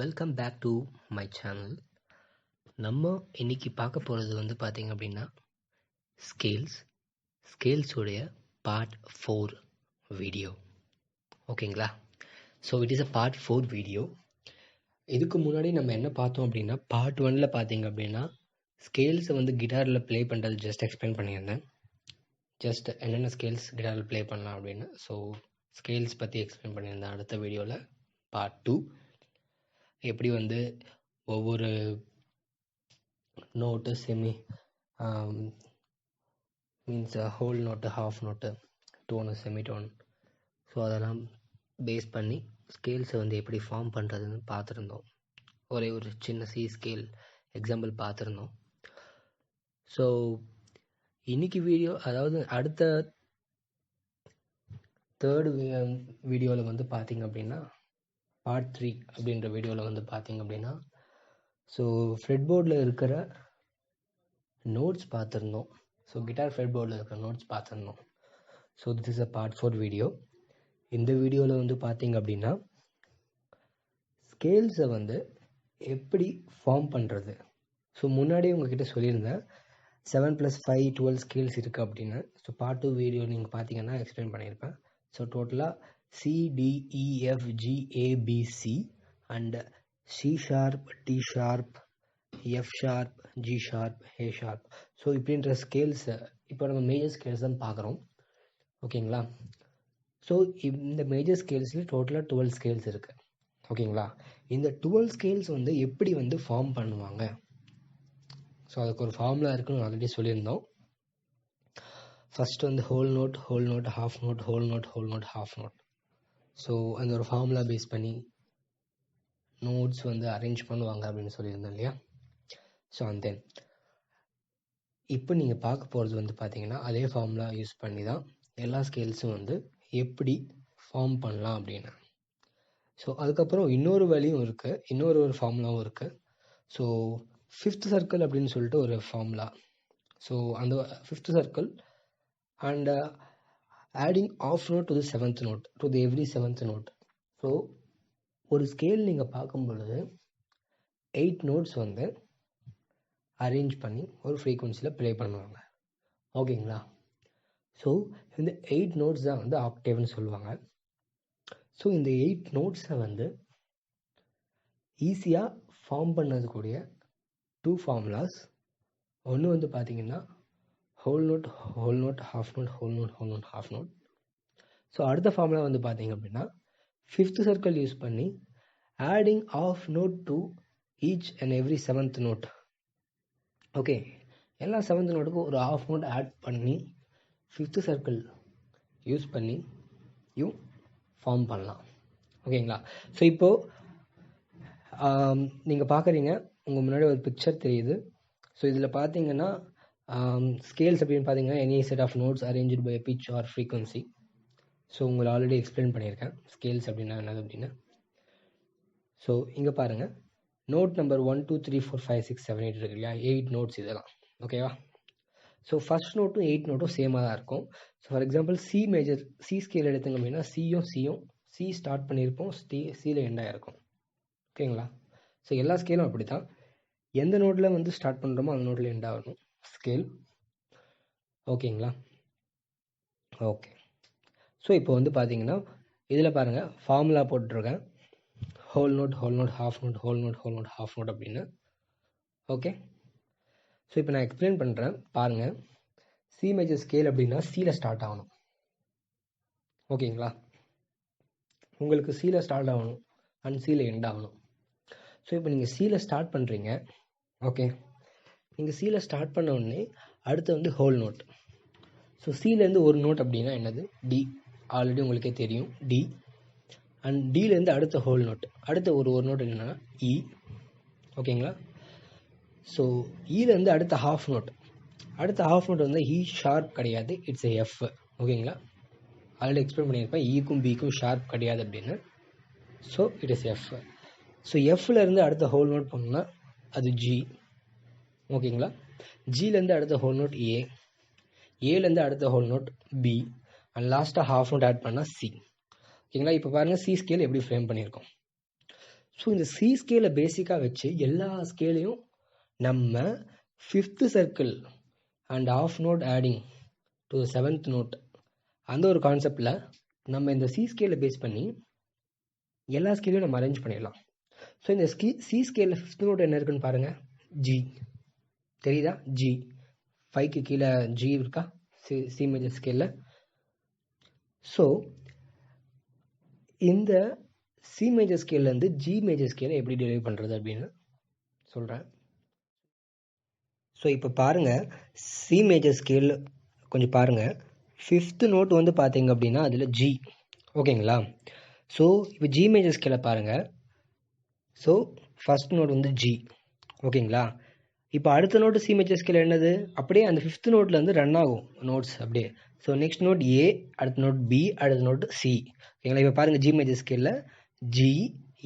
Welcome back to my channel. நம்ம இன்னைக்கு பார்க்க போகிறது வந்து பார்த்தீங்க அப்படின்னா ஸ்கேல்ஸோடைய பார்ட் 4 வீடியோ. ஓகேங்களா? So it is a part 4 video. இதுக்கு முன்னாடி நம்ம என்ன பார்த்தோம் அப்படின்னா பார்ட் 1ல் பார்த்தீங்க அப்படின்னா ஸ்கேல்ஸை வந்து கிட்டாரில் ப்ளே பண்ணுறது ஜஸ்ட் எக்ஸ்பிளைன் பண்ணியிருந்தேன். ஜஸ்ட் என்னென்ன ஸ்கேல்ஸ் கிட்டாரில் ப்ளே பண்ணலாம் அப்படின்னு. ஸோ ஸ்கேல்ஸ் பற்றி எக்ஸ்பிளைன் பண்ணியிருந்தேன். அடுத்த வீடியோவில் பார்ட் 2 எப்படி வந்து ஒவ்வொரு note semi means whole note, half note, tone, semi tone, so அதெல்லாம் பேஸ் பண்ணி ஸ்கேல்ஸை வந்து எப்படி ஃபார்ம் பண்ணுறதுன்னு பார்த்துருந்தோம். ஒரே ஒரு சின்ன சி ஸ்கேல் எக்ஸாம்பிள் பார்த்துருந்தோம். ஸோ இன்னைக்கு வீடியோ, அதாவது அடுத்த தேர்டு வீடியோவில் வந்து பார்த்தீங்க அப்படின்னா பார்ட் 3 அப்படின்ற வீடியோவில் வந்து பார்த்தீங்க அப்படின்னா ஸோ ஃப்ரெட் போர்டில் இருக்கிற நோட்ஸ் பார்த்துருந்தோம். ஸோ கிட்டார் ஃப்ரெட் போர்டில் இருக்கிற நோட்ஸ் பார்த்துருந்தோம். So this is a part 4 video. இந்த வீடியோவில் வந்து பார்த்தீங்க அப்படின்னா ஸ்கேல்ஸை வந்து எப்படி ஃபார்ம் பண்ணுறது. ஸோ முன்னாடி உங்ககிட்ட சொல்லியிருந்தேன் 7+5 12 ஸ்கேல்ஸ் இருக்குது அப்படின்னு. ஸோ பார்ட் 2 வீடியோ நீங்கள் பார்த்தீங்கன்னா எக்ஸ்பிளைன் பண்ணியிருப்பேன். ஸோ டோட்டலாக CDEFGABC and C#, D#, F#, G#, A#. So இப்படின்ற ஸ்கேல்ஸை இப்போ நம்ம மேஜர் ஸ்கேல்ஸ் தான் பார்க்குறோம். ஓகேங்களா? ஸோ இந்த மேஜர் ஸ்கேல்ஸில் டோட்டலாக 12 ஸ்கேல்ஸ் இருக்குது. ஓகேங்களா? இந்த 12 ஸ்கேல்ஸ் வந்து எப்படி வந்து ஃபார்ம் பண்ணுவாங்க. ஸோ அதுக்கு ஒரு ஃபார்முலா இருக்குன்னு ஆல்ரெடி சொல்லியிருந்தோம். ஃபஸ்ட்டு வந்து whole note, half note, whole note, half note. So அந்த ஒரு ஃபார்முலா பேஸ் பண்ணி நோட்ஸ் வந்து அரேஞ்ச் பண்ணுவாங்க அப்படின்னு சொல்லியிருந்தோம் இல்லையா? ஸோ அண்ட் தென் இப்போ நீங்கள் பார்க்க போகிறது வந்து பார்த்தீங்கன்னா அதே ஃபார்முலா யூஸ் பண்ணி தான் எல்லா ஸ்கேல்ஸும் வந்து எப்படி ஃபார்ம் பண்ணலாம் அப்படின்னு. ஸோ அதுக்கப்புறம் இன்னொரு வழியும் இருக்குது, இன்னொரு ஃபார்முலாவும் இருக்குது. ஸோ 5th சர்க்கிள் அப்படின்னு சொல்லிட்டு ஒரு ஃபார்முலா. ஸோ அந்த 5th circle and adding of note to the 7th note to the every 7th note. So ஒரு ஸ்கேல் நீங்கள் பார்க்கும் பொழுது 8 நோட்ஸ் வந்து அரேஞ்ச் பண்ணி ஒரு ஃப்ரீக்வன்சியில் ப்ளே பண்ணுவாங்க. ஓகேங்களா? ஸோ இந்த 8 நோட்ஸ் தான் வந்து ஆக்டேவ்னு சொல்லுவாங்க. ஸோ இந்த 8 நோட்ஸை வந்து ஈஸியாக ஃபார்ம் பண்ணதுக்கூடிய 2 ஃபார்முலாஸ். ஒன்று வந்து பார்த்தீங்கன்னா whole note, half note, whole note, half note. So அடுத்த ஃபார்முலா வந்து பார்த்தீங்க அப்படின்னா 5th சர்க்கிள் யூஸ் பண்ணி adding of note to each and every 7th note. Okay, எல்லா 7th நோட்டுக்கும் ஒரு ஆஃப் நோட் ஆட் பண்ணி 5th சர்க்கிள் யூஸ் பண்ணி ஃபார்ம் பண்ணலாம். ஓகேங்களா? ஸோ இப்போது நீங்கள் பார்க்குறீங்க, உங்கள் முன்னாடி ஒரு பிக்சர் தெரியுது. ஸோ இதில் பார்த்தீங்கன்னா ஸ்கேல்ஸ் அப்படின்னு பார்த்தீங்கன்னா any set of notes arranged by pitch or frequency. So உங்களை ஆல்ரெடி எக்ஸ்பிளைன் பண்ணியிருக்கேன் ஸ்கேல்ஸ் அப்படின்னா என்னது அப்படின்னு. ஸோ இங்கே பாருங்கள், நோட் நம்பர் 1 2 3 4 5 6 7 8 இருக்கு இல்லையா? 8 நோட்ஸ் இதெல்லாம். ஓகேவா? ஸோ ஃபஸ்ட் நோட்டும் 8 நோட்டும் சேமாக தான் இருக்கும். So for example C scale எடுத்துங்க அப்படின்னா சியும் சி ஸ்டார்ட் பண்ணியிருப்போம், சியில் எண்ட் ஆகிருக்கும். ஓகேங்களா? ஸோ எல்லா ஸ்கேலும் அப்படி தான். எந்த நோட்டில் வந்து ஸ்டார்ட் பண்ணுறோமோ அந்த நோட்டில் எண்ட் ஆகணும் ஸ்கேல். ஓகேங்களா? ஓகே. ஸோ இப்போ வந்து பார்த்தீங்கன்னா இதில் பாருங்கள் ஃபார்முலா போட்டிருக்கேன். Whole note, half note, whole note, half note அப்படின்னு. ஓகே. ஸோ இப்போ நான் எக்ஸ்பிளைன் பண்ணுறேன் பாருங்கள். சி மேஜர் ஸ்கேல் அப்படின்னா சியில் ஸ்டார்ட் ஆகணும். ஓகேங்களா? உங்களுக்கு சியில் ஸ்டார்ட் ஆகணும் அண்ட் சியில் எண்ட் ஆகணும். ஸோ இப்போ நீங்கள் சியில் ஸ்டார்ட் பண்ணுறீங்க. ஓகே, நீங்கள் சியில் ஸ்டார்ட் பண்ண உடனே அடுத்து வந்து ஹோல் நோட். ஸோ சியிலேருந்து ஒரு நோட் அப்படின்னா என்னது? டி. ஆல்ரெடி உங்களுக்கே தெரியும் டி. அண்ட் டிலேருந்து அடுத்த ஹோல் நோட், அடுத்த ஒரு நோட் என்னென்னா இ. ஓகேங்களா? ஸோ இலேருந்து அடுத்த ஹாஃப் நோட். அடுத்த ஹாஃப் நோட் வந்து இ ஷார்ப் கிடையாது, இட்ஸ் எஃப். ஓகேங்களா? ஆல்ரெடி எக்ஸ்பிளைன் பண்ணியிருப்பேன் இக்கும் பிக்கும் ஷார்ப் கிடையாது அப்படின்னு. So it is F. So எஃப்லேருந்து அடுத்த ஹோல் நோட் பண்ணோம்னா அது ஜி. ஓகேங்களா? ஜிலேருந்து அடுத்த ஹோல் நோட் ஏ, ஏலேருந்து அடுத்த ஹோல் நோட் பி, அண்ட் லாஸ்ட்டாக ஹாஃப் நோட் ஆட் பண்ணால் சி. ஓகேங்களா? இப்போ பாருங்கள் சி ஸ்கேல் எப்படி ஃப்ரேம் பண்ணியிருக்கோம். ஸோ இந்த சி ஸ்கேலை பேசிக்காக வச்சு எல்லா ஸ்கேலையும் நம்ம 5th circle and of note adding to 7th note அந்த ஒரு கான்செப்டில் நம்ம இந்த சி ஸ்கேலை பேஸ் பண்ணி எல்லா ஸ்கேலையும் நம்ம அரேஞ்ச் பண்ணிடலாம். ஸோ இந்த சி ஸ்கேலில் 5th நோட் என்ன இருக்குன்னு பாருங்கள், ஜி தெரியுதா? ஜி 5க்கு கீழே ஜி இருக்கா சி மேஜர் ஸ்கேலில். ஸோ இந்த சி மேஜர் ஸ்கேல்லேருந்து ஜி மேஜர் ஸ்கேலை எப்படி டெரைவ் பண்ணுறது அப்படின்னு சொல்கிறேன். ஸோ இப்போ பாருங்கள், சி மேஜர் ஸ்கேல் கொஞ்சம் பாருங்கள். 5th நோட் வந்து பார்த்தீங்க அப்படின்னா அதில் ஜி, ஓகேங்களா? ஸோ இப்போ ஜி மேஜர் ஸ்கேலை பாருங்கள். ஸோ ஃபஸ்ட் நோட் வந்து ஜி, ஓகேங்களா? இப்போ அடுத்த நோட்டு சி மேஜர் ஸ்கேல் என்னது, அப்படியே அந்த 5th நோட்லேருந்து ரன் ஆகும் நோட்ஸ் அப்படியே. ஸோ நெக்ஸ்ட் நோட் ஏ, அடுத்த நோட் பி, அடுத்த நோட் சி, ஓகேங்களா? இப்போ பாருங்கள், ஜி மேஜர் ஸ்கேலில் G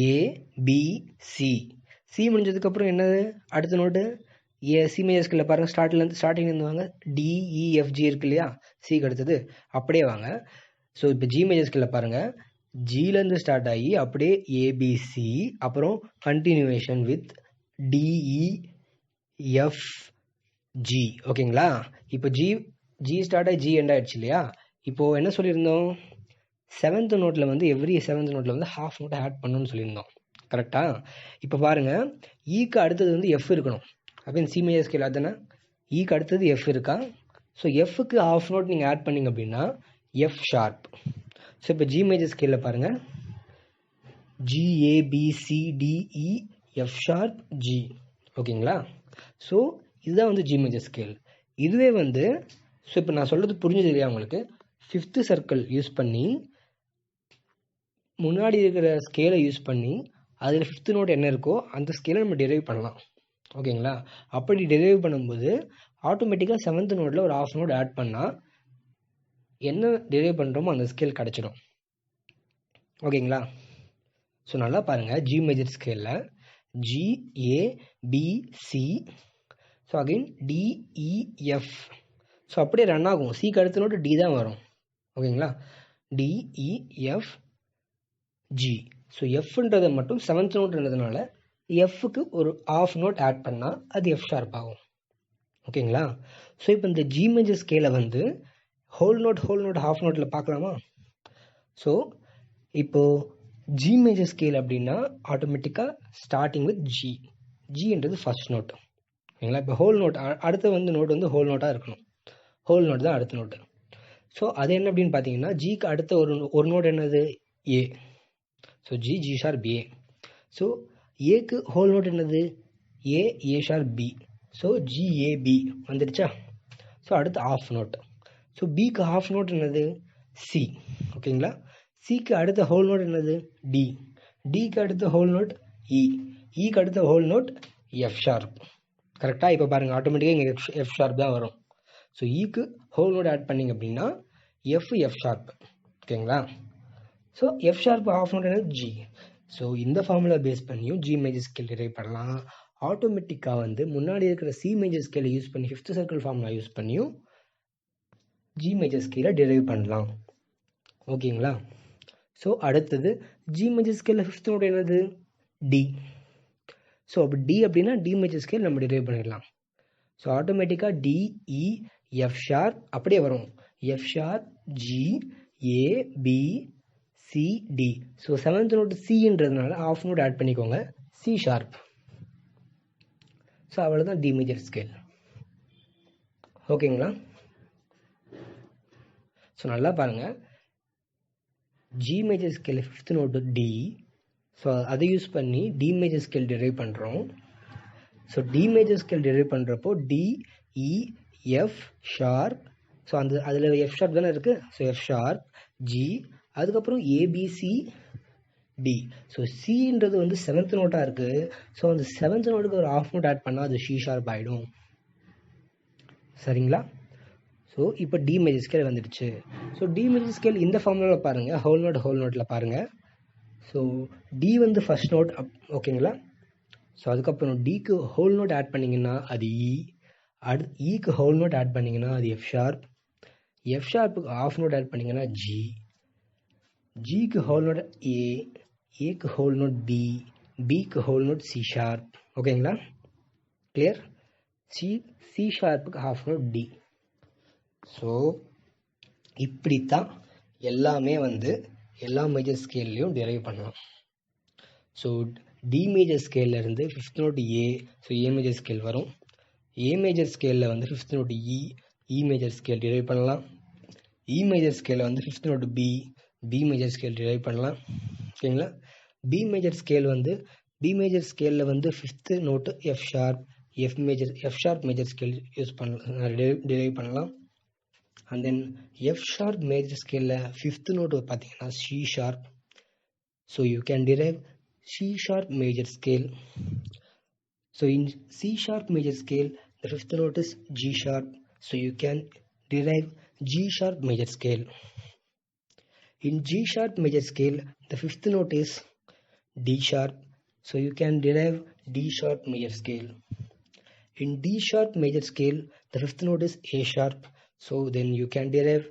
A B C. C முடிஞ்சதுக்கப்புறம் என்னது அடுத்த நோட்டு ஏ. சி மேஜர் ஸ்கேலில் பாருங்கள், ஸ்டார்டிங்லேருந்து வாங்க, டிஇஎஃப்ஜி இருக்கு இல்லையா சிக்கு அடுத்தது, அப்படியே வாங்க. ஸோ இப்போ ஜி மேஜர் ஸ்கேலில் பாருங்கள், ஜிலேருந்து ஸ்டார்ட் ஆகி அப்படியே ஏபிசி, அப்புறம் கண்டினியூவேஷன் வித் டிஇஎஃப்ஜி, ஓகேங்களா? இப்போ ஜி ஸ்டார்ட் ஆகி ஜி எண்ட் ஆகிடுச்சு இல்லையா? இப்போது என்ன சொல்லியிருந்தோம், 7th நோட்டில் வந்து எவ்ரி 7th நோட்டில் வந்து ஹாஃப் நோட்டை ஆட் பண்ணணும்னு சொல்லியிருந்தோம், கரெக்டாக? இப்போ பாருங்கள், ஈக்கு அடுத்தது வந்து எஃப் இருக்கணும் அப்படின்னு சி மேஜர் ஸ்கேல் அதுதானே. ஈக்கு அடுத்தது எஃப் இருக்கா? ஸோ எஃப்க்கு ஹாஃப் நோட் நீங்கள் ஆட் பண்ணிங்க அப்படின்னா எஃப் ஷார்ப். ஸோ இப்போ ஜி மேஜர் ஸ்கேலில் பாருங்கள், ஜிஏபிசிடிஇ எஃப் ஷார்ப் ஜி, ஓகேங்களா? ஸோ இதுதான் வந்து ஜி மேஜர் ஸ்கேல். இதுவே வந்து ஸோ இப்போ நான் சொல்கிறது புரிஞ்சது இல்லையா உங்களுக்கு? 5th சர்க்கிள் யூஸ் பண்ணி முன்னாடி இருக்கிற ஸ்கேலை யூஸ் பண்ணி அதில் 5th நோட் என்ன இருக்கோ அந்த ஸ்கேலை நம்ம டெரைவ் பண்ணலாம், ஓகேங்களா? அப்படி டெரைவ் பண்ணும்போது ஆட்டோமேட்டிக்காக 7th நோட்டில் ஒரு ஹாஃப் நோட் ஆட் பண்ணால் என்ன டெரைவ் பண்ணுறோமோ அந்த ஸ்கேல் கிடச்சிடும், ஓகேங்களா? ஸோ நல்லா பாருங்கள், ஜி மேஜர் ஸ்கேலில் G A B C, so again DEF, so அப்படியே ரன் ஆகும். சிக்கு அடுத்த நோட்டு டி தான் வரும், ஓகேங்களா? DEF G. ஸோ எஃப்ன்றதை மட்டும் 7th நோட்ன்றதுனால எஃப்க்கு ஒரு ஹாஃப் நோட் ஆட் பண்ணால் அது எஃப் ஷார்ப் ஆகும், ஓகேங்களா? ஸோ இப்போ இந்த ஜி மேஜர் ஸ்கேலை வந்து ஹோல் நோட் ஹாஃப் நோட்டில் பார்க்கலாமா? ஸோ இப்போது ஜி மேஜர் ஸ்கேல் அப்படின்னா ஆட்டோமேட்டிக்காக ஸ்டார்டிங் வித் ஜி, ஜின்றது ஃபர்ஸ்ட் நோட், ஓகேங்களா? இப்போ ஹோல் நோட் அடுத்த வந்து நோட் வந்து ஹோல் நோட்டாக இருக்கணும், ஹோல் நோட் தான் அடுத்த நோட்டு. ஸோ அது என்ன அப்படின்னு பார்த்தீங்கன்னா, ஜிக்கு அடுத்த ஒரு நோட் என்னது, A. So G sharp A. So ஏக்கு ஹோல் நோட் என்னது, A sharp B. So GAB வந்துடுச்சா? ஸோ அடுத்து ஆஃப் நோட். ஸோ பிக்கு ஹாஃப் நோட் என்னது, சி, ஓகேங்களா? சிக்கு அடுத்த ஹோல் நோட் என்னது, டி. டிக்கு அடுத்த ஹோல் நோட் இ. இக்கு அடுத்த ஹோல் நோட் எஃப் ஷார்ப், கரெக்டாக? இப்போ பாருங்கள், ஆட்டோமேட்டிக்காக இங்கே எஃப் ஷார்ப் தான் வரும். ஸோ ஈக்கு ஹோல் நோட் ஆட் பண்ணிங்க அப்படின்னா எஃப் ஷார்ப், ஓகேங்களா? So F sharp half note என்னது, ஜி. ஸோ இந்த ஃபார்முலா பேஸ் பண்ணியும் ஜி மேஜர் ஸ்கேல் டெரைவ் பண்ணலாம். ஆட்டோமேட்டிக்காக வந்து முன்னாடி இருக்கிற சி மேஜர் ஸ்கேலை யூஸ் பண்ணி 5th சர்க்கிள் ஃபார்முலா யூஸ் பண்ணியும் ஜி மேஜர் ஸ்கேலை டெரைவ் பண்ணலாம், ஓகேங்களா? ஸோ அடுத்தது ஜி மேஜர் ஸ்கேலில் 5th நோட் என்னது, டி. ஸோ அப்போ டி அப்படின்னா டி மேஜர் ஸ்கேல் நம்ம டெரைவ் பண்ணிடலாம். ஸோ ஆட்டோமேட்டிக்காக டிஇ எஃப் ஷார்ப் அப்படியே வரும், F sharp G A B C D. So 7th note சின்றதுனால ஹாஃப் நோட் ஆட் பண்ணிக்கோங்க, சி ஷார்ப். ஸோ அவ்வளோதான் டி மேஜர் ஸ்கேல், ஓகேங்களா? ஸோ நல்லா பாருங்கள், G major scale 5th note D. So அதை யூஸ் பண்ணி டி மேஜர் ஸ்கேல் டெரைவ் பண்ணுறோம். So D major scale derive பண்ணுறப்போ டிஇஎஃப் ஷார்ப், ஸோ அதில் எஃப் ஷார்ப் தானே இருக்குது, ஸோ எஃப் ஷார்ப் ஜி, அதுக்கப்புறம் ஏபிசி டி. ஸோ சின்றது வந்து 7th நோட்டாக இருக்குது. ஸோ அந்த 7th நோட்டுக்கு ஒரு ஹாஃப் நோட் ஆட் பண்ணால் அது சி ஷார்ப் ஆகிடும், சரிங்களா? ஸோ இப்போ டி மேஜர் ஸ்கேல் வந்துடுச்சு. ஸோ டி மேஜர் ஸ்கேல் இந்த ஃபார்முலாவில் பாருங்கள், ஹோல் நோட்டில் பாருங்கள். ஸோ டி வந்து ஃபர்ஸ்ட் நோட், ஓகேங்களா? ஸோ அதுக்கப்புறம் டிக்கு ஹோல் நோட் ஆட் பண்ணிங்கன்னா அது இ, ஈக்கு ஹோல் நோட் ஆட் பண்ணிங்கன்னா அது எஃப் ஷார்ப், எஃப் ஷார்ப்புக்கு ஹாஃப் நோட் ஆட் பண்ணிங்கன்னா ஜி, ஜிக்கு ஹோல் நோட் ஏ, ஏக்கு ஹோல் நோட் பி, பிக்கு ஹோல் நோட் சி ஷார்ப். ஓகேங்களா, கிளியர்? சி ஷார்ப்புக்கு ஹாஃப் நோட் டி. ஸோ இப்படித்தான் எல்லாமே வந்து எல்லா மேஜர் ஸ்கேல்லையும் டிரைவ் பண்ணலாம். ஸோ டி மேஜர் ஸ்கேல்ல இருந்து fifth note A, so A major scale வரும். ஏ மேஜர் ஸ்கேலில் வந்து fifth note E major scale derive பண்ணலாம். இ மேஜர் ஸ்கேலில் வந்து fifth note B major scale derive பண்ணலாம். ஓகேங்களா, பி மேஜர் ஸ்கேலில் வந்து fifth note F sharp major scale use பண்ணலாம், டிரைவ் பண்ணலாம். And then F sharp major ஸ்கேலில் ஃபிஃப்த் நோட்டு பார்த்தீங்கன்னா C sharp. So you can drive C sharp major scale. So in C sharp major scale, the fifth note is G sharp. So you can derive G sharp major scale. In G sharp major scale, the fifth note is D sharp. So you can derive D sharp major scale. In D sharp major scale, the fifth note is A sharp. So then you can derive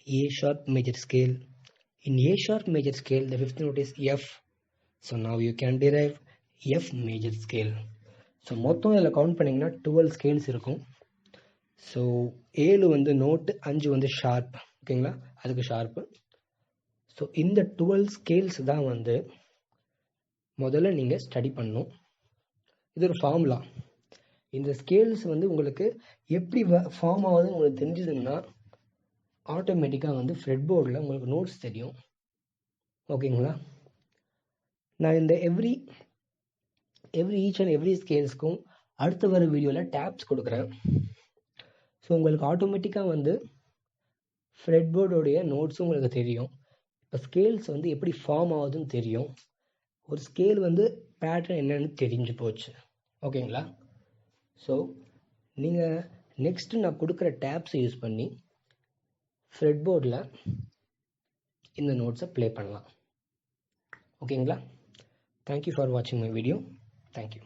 A sharp major scale. In A sharp major scale, the fifth note is F. So now you can derive F major scale. So மொத்தம் இதில் count பண்ணிங்கன்னா 12 scales இருக்கும். So 7 வந்து note, 5 வந்து sharp. ஓகேங்களா, அதுக்கு sharp. So இந்த 12 scales தான் வந்து முதல்ல நீங்கள் ஸ்டடி பண்ணணும். இது ஒரு ஃபார்முலா. இந்த ஸ்கேல்ஸ் வந்து உங்களுக்கு எப்படி ஃபார்ம் ஆகுதுன்னு உங்களுக்கு தெரிஞ்சதுன்னா ஆட்டோமேட்டிக்காக வந்து ஃப்ரெட் போர்டில் உங்களுக்கு நோட்ஸ் தெரியும். ஓகேங்களா, நான் இந்த ஈச் அண்ட் எவ்ரி ஸ்கேல்ஸ்க்கும் அடுத்த வர வீடியோவில் டேப்ஸ் கொடுக்குறேன். ஸோ உங்களுக்கு ஆட்டோமேட்டிக்காக வந்து ஃப்ரெட் போர்டோடைய நோட்ஸும் உங்களுக்கு தெரியும். இப்போ ஸ்கேல்ஸ் வந்து எப்படி ஃபார்ம் ஆகுதுன்னு தெரியும். ஒரு ஸ்கேல் வந்து பேட்டர்ன் என்னன்னு தெரிஞ்சு போச்சு. ஓகேங்களா, ஸோ நீங்கள் நெக்ஸ்ட்டு நான் கொடுக்குற டேப்ஸை யூஸ் பண்ணி ஃப்ரெட் போர்டில் இந்த நோட்ஸை ப்ளே பண்ணலாம். ஓகேங்களா, தேங்க்யூ ஃபார் வாட்சிங் மை வீடியோ. Thank you.